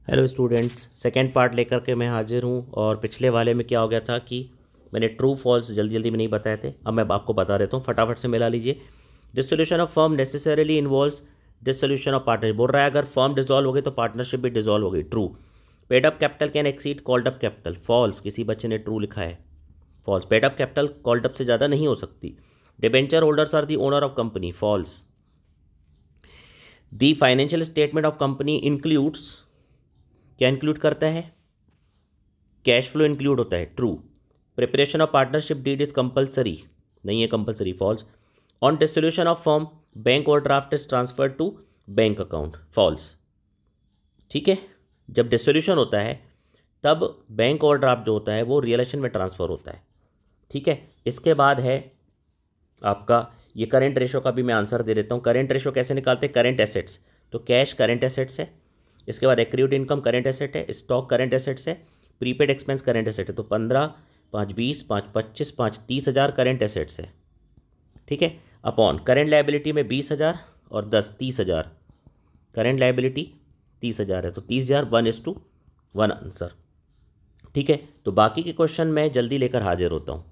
Hello students, second part लेकर के मैं हाजिर हूँ। और पिछले वाले में क्या हो गया था कि मैंने ट्रू फॉल्स जल्दी जल्दी में नहीं बताए थे। अब मैं आपको बता देता हूँ, फटाफट से मिला लीजिए। Dissolution of firm necessarily involves dissolution of partnership. बोल रहा है अगर फर्म डिसॉल्व हो गई तो पार्टनरशिप भी डिसॉल्व हो गई। True. Paid up capital can exceed called up capital. False. किसी बच्चे ने ट्रू लिखा है। False. Paid up capital called up से ज़्यादा नहीं हो सकती। Debenture holders are the owner of company. False. The financial statement of company includes. क्या इंक्लूड करता है? कैश फ्लो इंक्लूड होता है। True. Preparation of partnership deed is compulsory. नहीं है compulsory. False. On dissolution of firm bank और draft is transfer to bank account. False. ठीक है, जब डिसोल्यूशन होता है तब बैंक और ड्राफ्ट जो होता है वो रियलेशन में ट्रांसफर होता है। ठीक है, इसके बाद है आपका ये करेंट रेशो का भी मैं आंसर दे देता हूँ। करेंट रेशो कैसे निकालते हैं? करेंट एसेट्स, तो कैश करेंट एसेट्स है। इसके बाद एक्रीड इनकम करेंट एसेट है। स्टॉक करेंट एसेट्स है। प्रीपेड एक्सपेंस करेंट एसेट है। तो 15, 5 20, 5 25, 5 30,000 करेंट एसेट्स है। ठीक है। अपॉन करेंट लाइबिलिटी में 20,000 और 10 30,000। करेंट लाइबिलिटी 30,000 है तो 30,000 1:1 आंसर। ठीक है, तो बाकी के क्वेश्चन मैं जल्दी लेकर हाजिर होता हूँ।